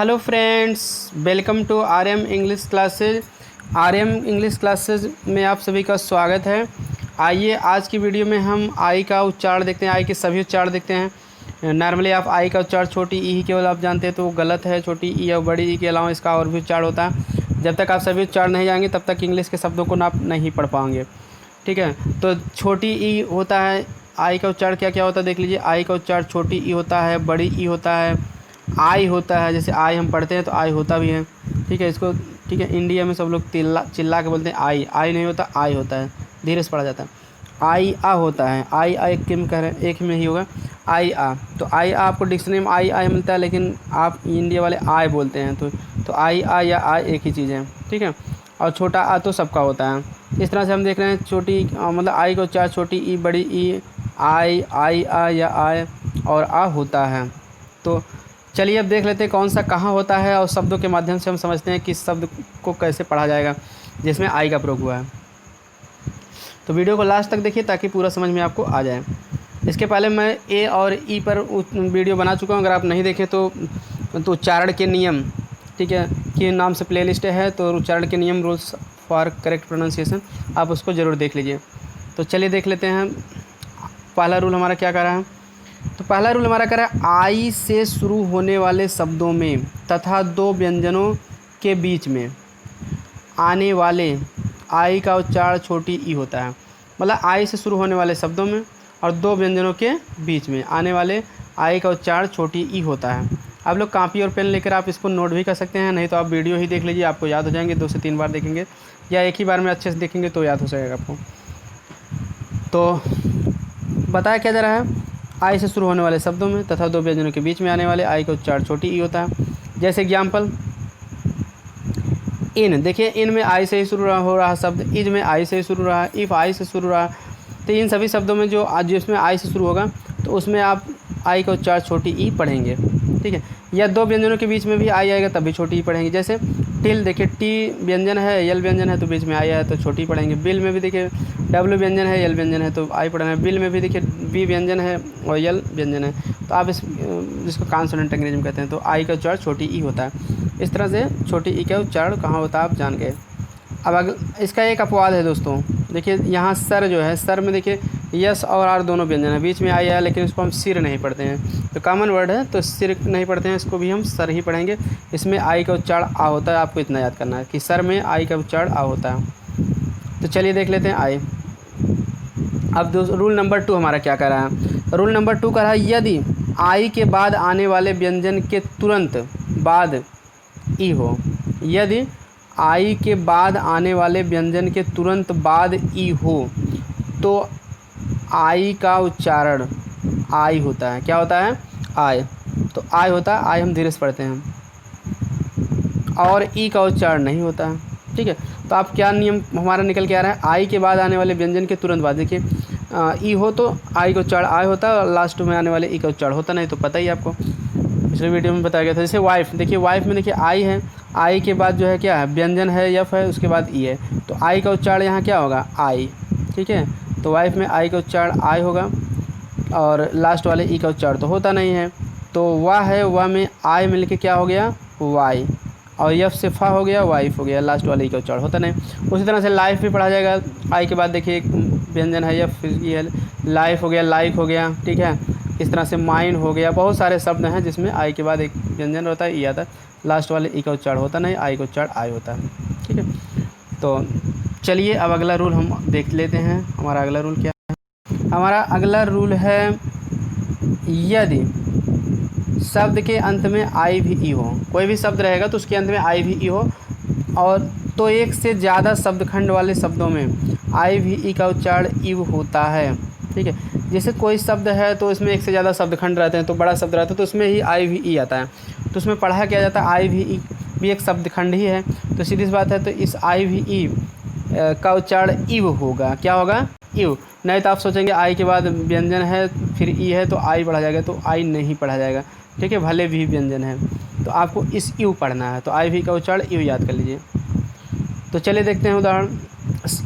Hello friends, welcome to RM English classes. RM English classes में आप सभी का स्वागत है। आइए आज की वीडियो में हम आई का उच्चारण देखते हैं। आई के सभी उच्चारण देखते हैं। नॉर्मली आप आई का उच्चारण छोटी ई ही केवल आप जानते हैं तो वो गलत है। छोटी ई और बड़ी ई के अलावा इसका और भी उच्चारण होता है। जब तक आप सभी उच्चारण नहीं जाएंगे तब तक इंग्लिश के शब्दों को आप नहीं पढ़ पाएंगे। ठीक है, तो छोटी ई होता है। आई का उच्चारण क्या क्या होता है देख लीजिए। आई का उच्चारण छोटी ई होता है, बड़ी ई होता है, आई होता है। जैसे आई हम पढ़ते हैं तो आई होता भी है। ठीक है, इसको ठीक है इंडिया में सब लोग चिल्ला के बोलते हैं आई। आई नहीं होता, आई होता है, धीरे से पढ़ा जाता है। आई आ होता है। आई आ एक में कह रहे हैं, एक में ही होगा आई आ। तो आई आ आपको डिक्शनरी में आई आई मिलता है, लेकिन आप इंडिया वाले आई बोलते हैं तो आई आ या आई एक ही चीज़ है। ठीक है, और छोटा आ तो सबका होता है। इस तरह से हम देख रहे हैं छोटी मतलब आई को चार, छोटी ई, बड़ी ई, आई आई आ या आय और आ होता है। तो चलिए अब देख लेते हैं कौन सा कहाँ होता है और शब्दों के माध्यम से हम समझते हैं कि इस शब्द को कैसे पढ़ा जाएगा जिसमें आई का प्रयोग हुआ है। तो वीडियो को लास्ट तक देखिए ताकि पूरा समझ में आपको आ जाए। इसके पहले मैं ए और ई पर वीडियो बना चुका हूँ, अगर आप नहीं देखें तो उच्चारण के नियम ठीक है के नाम से प्लेलिस्ट है, तो उच्चारण के नियम रूल्स फॉर करेक्ट प्रोनाउंसिएशन आप उसको ज़रूर देख लीजिए। तो चलिए देख लेते हैं पहला रूल हमारा क्या कर रहा है। तो पहला रूल हमारा कह रहा है आई से शुरू होने वाले शब्दों में तथा दो व्यंजनों के बीच में आने वाले आई का उच्चारण छोटी ई होता है। मतलब आई से शुरू होने वाले शब्दों में और दो व्यंजनों के बीच में आने वाले आई का उच्चारण छोटी ई होता है। आप लोग कॉपी और पेन लेकर आप इसको नोट भी कर सकते हैं, नहीं तो आप वीडियो ही देख लीजिए, आपको याद हो जाएंगे। 2 से 3 बार देखेंगे या एक ही बार में अच्छे से देखेंगे तो याद हो जाएगा आपको। तो बताया क्या जा रहा है, आई से शुरू होने वाले शब्दों में तथा दो व्यंजनों के बीच में आने वाले आई का उच्चारण छोटी ई होता है। जैसे एग्जाम्पल इन, देखिए इन में आई से ही शुरू हो रहा शब्द, इज में आई से ही शुरू रहा, इफ़ आई से शुरू रहा। तो इन सभी शब्दों में जो जिसमें आई से शुरू होगा तो उसमें आप आई का उच्चारण छोटी ई पढ़ेंगे। ठीक है, या दो व्यंजनों के बीच में भी आई आएगा तब भी छोटी ई पढ़ेंगे। जैसे टिल, देखिए टी व्यंजन है, यल व्यंजन है तो बीच में आई है तो छोटी पढ़ेंगे। बिल में भी देखिए डब्ल्यू व्यंजन है, यल व्यंजन है तो आई पढ़ना है। बिल में भी देखिए बी व्यंजन है और यल व्यंजन है तो आप इस जिसको कॉन्सोनेंट अंग्रेजी में कहते हैं तो आई का उच्चारण छोटी ई होता है। इस तरह से छोटी ई का उच्चारण कहाँ होता है आप जान गए। अब इसका एक अपवाद है दोस्तों, देखिए यहाँ सर जो है, सर में देखिए यस और आर दोनों व्यंजन है, बीच में आई है लेकिन उसको हम सिर नहीं पढ़ते हैं। तो कॉमन वर्ड है तो सिर नहीं पढ़ते हैं, इसको भी हम सर ही पढ़ेंगे। इसमें आई का उच्चारण आ होता है, आपको इतना याद करना है कि सर में आई का उच्चारण आ होता है। तो चलिए देख लेते हैं आई। अब रूल नंबर 2 हमारा क्या कर रहा है। रूल नंबर 2 कर रहा है यदि आई के बाद आने वाले व्यंजन के तुरंत बाद ई हो, यदि आई के बाद आने वाले व्यंजन के तुरंत बाद ई हो तो आई का उच्चारण आई होता है। क्या होता है? आई। तो आई होता है, आई हम धीरे से पढ़ते हैं और ई का उच्चारण नहीं होता है। ठीक है, तो आप क्या नियम हमारा निकल के आ रहा है, आई के बाद आने वाले व्यंजन के तुरंत बाद देखिए ई हो तो आई का उच्चारण आई होता है और लास्ट में आने वाले ई का उच्चारण होता नहीं, तो पता ही आपको पिछले वीडियो में बताया गया था। जैसे वाइफ, देखिए वाइफ में देखिए आई है, आई के बाद जो है क्या है, व्यंजन है, यफ है, उसके बाद ई है, तो आई का उच्चारण यहाँ क्या होगा, आई। ठीक है, तो वाइफ में आई का उच्चारण आई होगा और लास्ट वाले ई का उच्चारण तो होता नहीं है। तो वाह है, वाह में आई मिल के क्या हो गया, वाई, और यफ से फा हो गया, वाइफ हो गया, लास्ट वाले ई का उच्चारण होता नहीं। उसी तरह से लाइफ भी पढ़ा जाएगा, आई के बाद देखिए एक व्यंजन है यफ, ई है, लाइफ हो गया, लाइक हो गया। ठीक है, इस तरह से माइन हो गया, बहुत सारे शब्द हैं जिसमें आई के बाद एक व्यंजन होता है, ई आता है, लास्ट वाले ई का उच्चारण होता नहीं, आई का उच्चारण आई होता है। ठीक है, तो चलिए अब अगला रूल हम देख लेते हैं। हमारा अगला रूल क्या है, हमारा अगला रूल है यदि शब्द के अंत में आई भी ई हो, कोई भी शब्द रहेगा तो उसके अंत में आई भी ई हो, और तो एक से ज़्यादा शब्दखंड वाले शब्दों में आई भी ई का उच्चारण ई होता है। ठीक है, जैसे कोई शब्द है तो इसमें एक से ज़्यादा शब्दखंड रहते हैं, तो बड़ा शब्द रहता है तो उसमें ही आई भी ई आता है, तो उसमें पढ़ा क्या जाता है, आई भी ई भी एक शब्दखंड ही है, तो सीधी सी बात है। तो इस आई भी ई का उच्चारण इव होगा। क्या होगा, इव। नहीं तो आप सोचेंगे आई के बाद व्यंजन है फिर ई है तो आई पढ़ा जाएगा, तो आई नहीं पढ़ा जाएगा। ठीक है, भले भी व्यंजन है तो आपको इस यू पढ़ना है, तो आई भी का उच्चारण यू याद कर लीजिए। तो चलिए देखते हैं उदाहरण।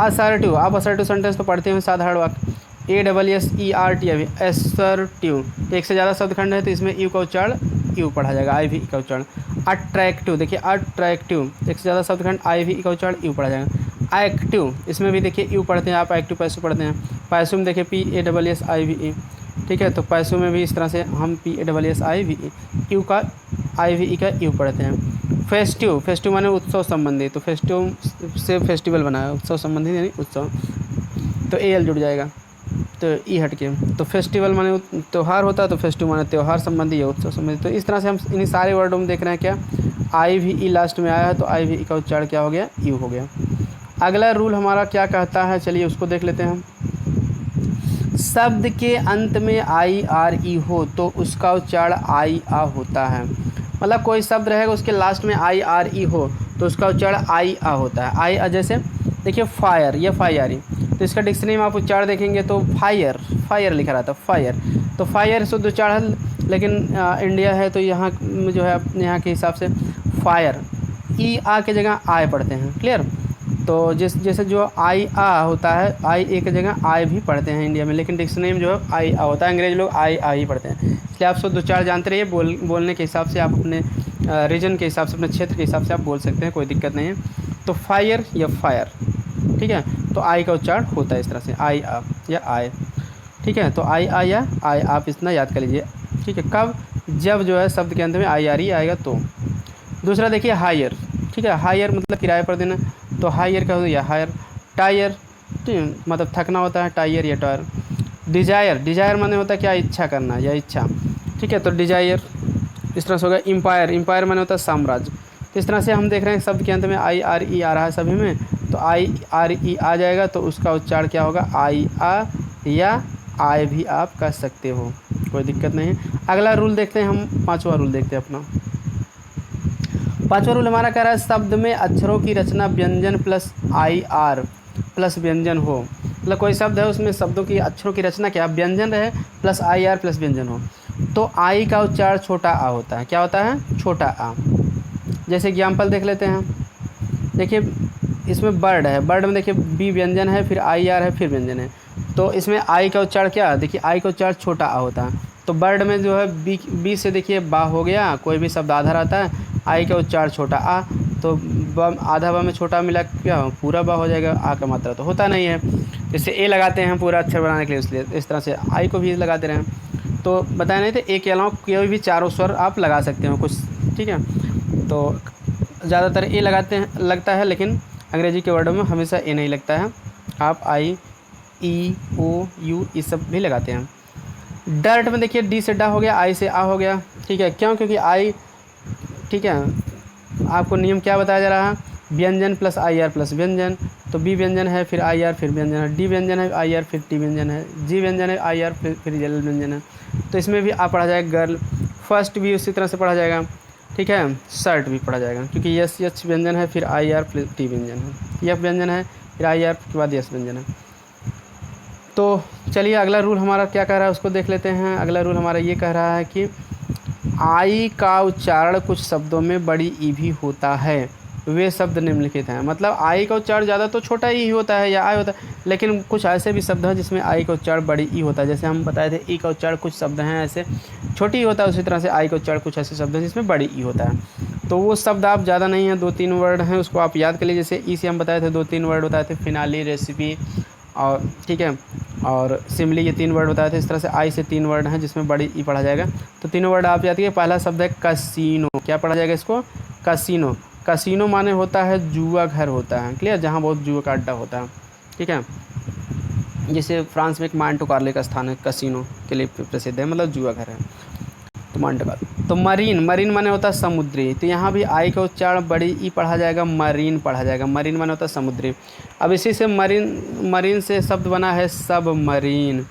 असर्टिव, आप असर्टिव सेंटेंस तो पढ़ते हैं, साधारण वाक्य ASSERT अभी असर्टिव, एक से ज़्यादा शब्दखंड है तो इसमें यू का उच्चारण यू पढ़ा जाएगा, आई भी का उच्चारण। अट्रैक्टिव, देखिए अट्रैक्टिव, एक से ज़्यादा शब्दखंड आई भी का उच्चारण यू पढ़ा जाएगा। एक्टिव, इसमें भी देखिए यू पढ़ते हैं आप, एक्टिव पैसिव पढ़ते हैं। पैसिव में देखिए PASSIVE, ठीक है, तो पैसिव में भी इस तरह से हम PASSIVE, यू का IVE का यू पढ़ते हैं। फेस्टिव, फेस्टिव माने उत्सव संबंधी, तो फेस्टिव से फेस्टिवल बना है, उत्सव संबंधी यानी उत्सव, तो AL जुड़ जाएगा, तो ई हट के, तो फेस्टिवल माने त्यौहार होता है, तो फेस्टिव माने त्यौहार संबंधी या उत्सव संबंधी। तो इस तरह से हम इन्हीं सारे वर्डों में देख रहे हैं क्या IVE लास्ट में आया है, तो IVE का उच्चारण क्या हो गया, यू हो गया। अगला रूल हमारा क्या कहता है, चलिए उसको देख लेते हैं हम। शब्द के अंत में IRE हो तो उसका उच्चारण IA होता है। मतलब कोई शब्द रहेगा उसके लास्ट में IRE हो तो उसका उच्चारण IA होता है। IA जैसे देखिए फायर या फायरी, तो इसका डिक्शनरी में आप उच्चारण देखेंगे तो फायर, फायर लिखा रहता है, फायर, तो फायर शुद्ध उच्चारण, लेकिन इंडिया है तो यहाँ जो है अपने यहाँ के हिसाब से फायर, EA के जगह आय पढ़ते हैं, क्लियर। तो जैसे जो IA होता है, IA की जगह आय भी पढ़ते हैं इंडिया में, लेकिन डिक्शनरी में जो है IA होता है, अंग्रेज लोग IA ही पढ़ते हैं। इसलिए आप शुद्ध उच्चारण जानते रहिए, बोलने के हिसाब से आप अपने रीजन के हिसाब से, अपने क्षेत्र के हिसाब से आप बोल सकते हैं, कोई दिक्कत नहीं है। तो फायर या फायर, ठीक है, तो आई का उच्चारण होता है इस तरह से, IA या आय, ठीक है, तो IA या आय आप इतना याद कर लीजिए, ठीक है। कब, जब जो है शब्द के अंत में IRE आएगा तो। दूसरा देखिए हायर, ठीक है, हायर मतलब किराए पर देना, तो हायर का हो या हायर। टायर, ठीक, मतलब थकना होता है, टायर या टायर। डिजायर, डिजायर माने होता है क्या, इच्छा करना या इच्छा, ठीक है, तो डिजायर इस तरह से होगा। एम्पायर, एम्पायर माने होता है साम्राज्य। तो इस तरह से हम देख रहे हैं शब्द के अंत में IRE आ रहा है सभी में, तो IRE आ जाएगा तो उसका उच्चारण क्या होगा, IA या आय भी आप कह सकते हो, कोई दिक्कत नहीं है। अगला रूल देखते हैं हम, पांचवा रूल देखते हैं अपना। पांचवा रूल हमारा कह रहा है शब्द में अक्षरों की रचना व्यंजन प्लस IR प्लस व्यंजन हो। मतलब कोई शब्द है उसमें शब्दों की अक्षरों की रचना क्या, व्यंजन रहे प्लस IR प्लस व्यंजन हो, तो आई का उच्चारण छोटा आ होता है। क्या होता है, छोटा आ। जैसे एग्जाम्पल देख लेते हैं, देखिए इसमें बर्ड है, बर्ड में देखिए बी व्यंजन है, फिर IR है, फिर व्यंजन है, तो इसमें आई का उच्चारण क्या, देखिए आई का उच्चारण छोटा आ होता है। तो बर्ड में जो है बी से देखिए बा हो गया, कोई भी शब्द आधा रहता है, आई का उच्चारण छोटा आ, तो आधा बा में छोटा मिला क्या पूरा बा हो जाएगा, आ का मात्रा तो होता नहीं है। जैसे ए लगाते हैं हम पूरा अक्षर बनाने के लिए, इसलिए इस तरह से आई को भी लगा दे रहे हैं। तो बताया नहीं थे, ए के अलावा कोई भी चारों स्वर आप लगा सकते हो कुछ, ठीक है। तो ज़्यादातर ए लगाते हैं, लगता है, लेकिन अंग्रेजी के वर्डों में हमेशा ए नहीं लगता है, आप आई, ई, ओ, यू ये सब भी लगाते हैं। डर्ट में देखिए डी से डा हो गया, आई से आ हो गया, ठीक है, क्यों, क्योंकि आई, ठीक है, आपको नियम क्या बताया जा रहा है, व्यंजन प्लस IR प्लस व्यंजन, तो बी व्यंजन है फिर IR फिर व्यंजन है, डी व्यंजन है IR फिर टी व्यंजन है, जी व्यंजन है IR फिर एल व्यंजन है। तो इसमें भी आप पढ़ा जाएगा गर्ल, फर्स्ट भी उसी तरह से पढ़ा जाएगा, ठीक है, शर्ट भी पढ़ा जाएगा, क्योंकि यस यच व्यंजन है फिर IR फिर टी व्यंजन है, यफ व्यंजन है फिर IR के बाद यस व्यंजन है। तो चलिए अगला रूल हमारा क्या कह रहा है उसको देख लेते हैं। अगला रूल हमारा ये कह रहा है कि आई का उच्चारण कुछ शब्दों में बड़ी ई भी होता है, वे शब्द निम्नलिखित हैं। मतलब आई का उच्चारण ज़्यादा तो छोटा ही होता है या आई होता है, लेकिन कुछ ऐसे भी शब्द हैं जिसमें आई का उच्चारण बड़ी ई होता है। जैसे हम बताए थे ई का उच्चारण कुछ शब्द हैं ऐसे छोटी होता है, उसी तरह से आई का उच्चारण कुछ ऐसे शब्द हैं जिसमें बड़ी ई होता है। तो वो शब्द आप ज़्यादा नहीं हैं, 2-3 वर्ड हैं, उसको आप याद कर लीजिए। जैसे ई से हम बताए थे 2-3 वर्ड बताए थे, फिनाली, रेसिपी और ठीक है और सिमली, ये 3 वर्ड बताए थे। इस तरह से आई से 3 वर्ड हैं जिसमें बड़ी ई पढ़ा जाएगा। तो तीनों वर्ड आप याद कीजिए। पहला शब्द है कसिनो, क्या पढ़ा जाएगा इसको, कसिनो। कसिनो माने होता है जुआ घर होता है, क्लियर, जहाँ बहुत जुआ का अड्डा होता है, ठीक है। जैसे फ्रांस में एक मांटो कार्ले का स्थान है, कसिनो के लिए प्रसिद्ध है, मतलब जुआ घर है, तो मांटो कार्ले। तो मरीन, मरीन माने होता है समुद्री, तो यहाँ भी आई का उच्चारण बड़ी ई पढ़ा जाएगा, मरीन पढ़ा जाएगा। मरीन माने होता है समुद्री। अब इसी से मरीन से शब्द बना है सब मरीन,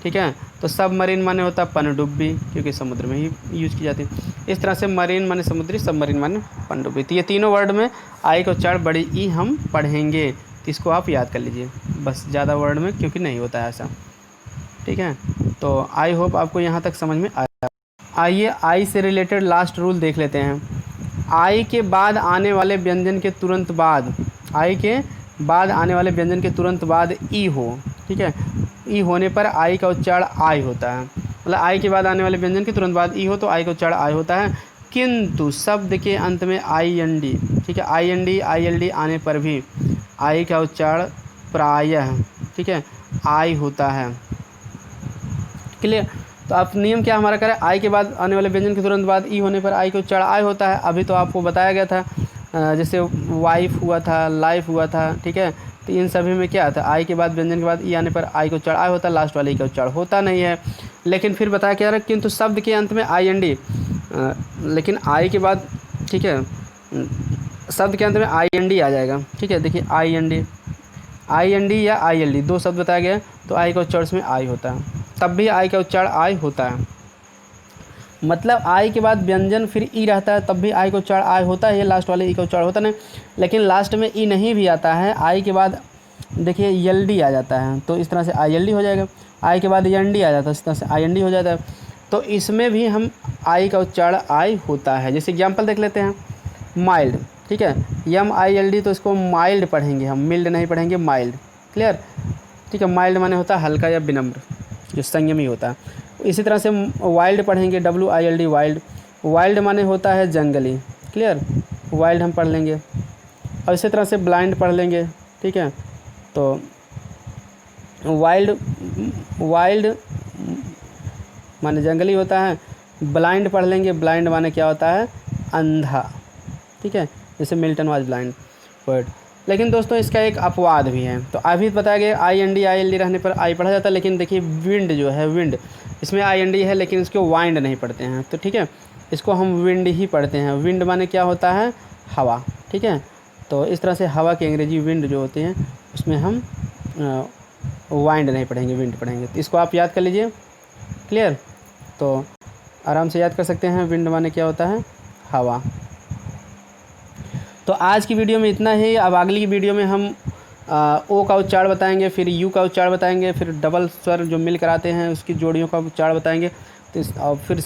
ठीक है। तो सब मरीन माने होता है पनडुब्बी, क्योंकि समुद्र में ही यूज की जाती है। इस तरह से मरीन माने समुद्री, सब मरीन माने पनडुब्बी। तो ये तीनों वर्ड में आई का उच्चारण बड़ी ई हम पढ़ेंगे, तो इसको आप याद कर लीजिए बस, ज़्यादा वर्ड में क्योंकि नहीं होता है ऐसा, ठीक है। तो आई होप आपको यहाँ तक समझ में आया। आइए आई से रिलेटेड लास्ट रूल देख लेते हैं। आई के बाद आने वाले व्यंजन के तुरंत बाद, आई के बाद आने वाले व्यंजन के तुरंत बाद ई हो, ठीक है, ई होने पर आई का उच्चारण आई होता है। मतलब आई के बाद आने वाले व्यंजन के तुरंत बाद ई हो तो आई का उच्चारण आई होता है। किंतु शब्द के अंत में IND, ठीक है, IND ILD आने पर भी आई का उच्चारण प्रायः, ठीक है, आई होता है। क्लियर। तो आप नियम क्या हमारा करें, आई के बाद आने वाले व्यंजन के तुरंत बाद ई होने पर आई का उच्चारण आई होता है। अभी तो आपको बताया गया था, जैसे वाइफ हुआ था, लाइफ हुआ था, ठीक है, तो इन सभी में क्या था, आई के बाद व्यंजन के बाद ई आने पर आई का उच्चारण आई होता है, लास्ट वाले ई का उच्चारण होता नहीं है। लेकिन फिर बताया क्या रहा, किंतु शब्द के अंत में IND, लेकिन आई के बाद, ठीक है, शब्द के अंत में IND आ जाएगा, ठीक है। देखिए IND या ILD दो शब्द बताया गया, तो आई का उच्चारण इसमें आई होता है, तब भी आई का उच्चारण आई होता है। मतलब आई के बाद व्यंजन फिर ई रहता है, तब भी आई का उच्चारण आई होता है, ये लास्ट वाले ई का उच्चारण होता नहीं। लेकिन लास्ट में ई नहीं भी आता है, आई के बाद देखिए YLD आ जाता है, तो इस तरह से ILD हो जाएगा। आई के बाद YND आ जाता है, इस तरह से IND हो जाता है। तो इसमें भी हम आई का उच्चारण आई होता है। जैसे एग्जाम्पल देख लेते हैं, माइल्ड, ठीक है, MILD, तो इसको माइल्ड पढ़ेंगे हम, मिल्ड नहीं पढ़ेंगे, माइल्ड। क्लियर, ठीक है। माइल्ड माने होता है हल्का या विनम्र, जो संयमी होता है। इसी तरह से वाइल्ड पढ़ेंगे, WILD, वाइल्ड। वाइल्ड माने होता है जंगली। क्लियर, वाइल्ड हम पढ़ लेंगे। और इसी तरह से ब्लाइंड पढ़ लेंगे, ठीक है। तो वाइल्ड माने जंगली होता है, ब्लाइंड पढ़ लेंगे, ब्लाइंड माने क्या होता है, अंधा, ठीक है, जैसे मिल्टन वाज ब्लाइंड वर्ड। लेकिन दोस्तों इसका एक अपवाद भी है। तो अभी बताया गया IND ILD रहने पर आई पढ़ा जाता है, लेकिन देखिए विंड जो है, विंड, इसमें IND है लेकिन इसको वाइंड नहीं पढ़ते हैं, तो ठीक है, इसको हम विंड ही पढ़ते हैं। विंड माने क्या होता है, हवा, ठीक है। तो इस तरह से हवा की अंग्रेजी विंड जो होती है, उसमें हम वाइंड नहीं पढ़ेंगे, विंड पढ़ेंगे। तो इसको आप याद कर लीजिए। क्लियर, तो आराम से याद कर सकते हैं, विंड माने क्या होता है, हवा। तो आज की वीडियो में इतना ही। अब अगली वीडियो में हम ओ का उच्चारण बताएंगे, फिर यू का उच्चारण बताएंगे, फिर डबल स्वर जो मिल कर आते हैं उसकी जोड़ियों का उच्चारण बताएंगे, तो और फिर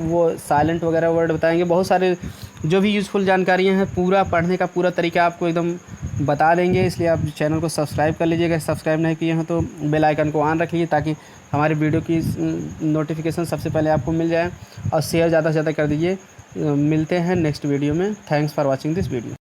वो साइलेंट वगैरह वर्ड बताएंगे। बहुत सारे जो भी यूज़फुल जानकारियाँ हैं, पूरा पढ़ने का पूरा तरीका आपको एकदम बता देंगे। इसलिए आप चैनल को सब्सक्राइब कर लीजिएगा, सब्सक्राइब नहीं किए हैं तो बेल आइकन को ऑन रख लीजिए, ताकि हमारी वीडियो की नोटिफिकेशन सबसे पहले आपको मिल जाए। और शेयर ज़्यादा से ज़्यादा कर दीजिए। मिलते हैं नेक्स्ट वीडियो में। Thanks for watching this video.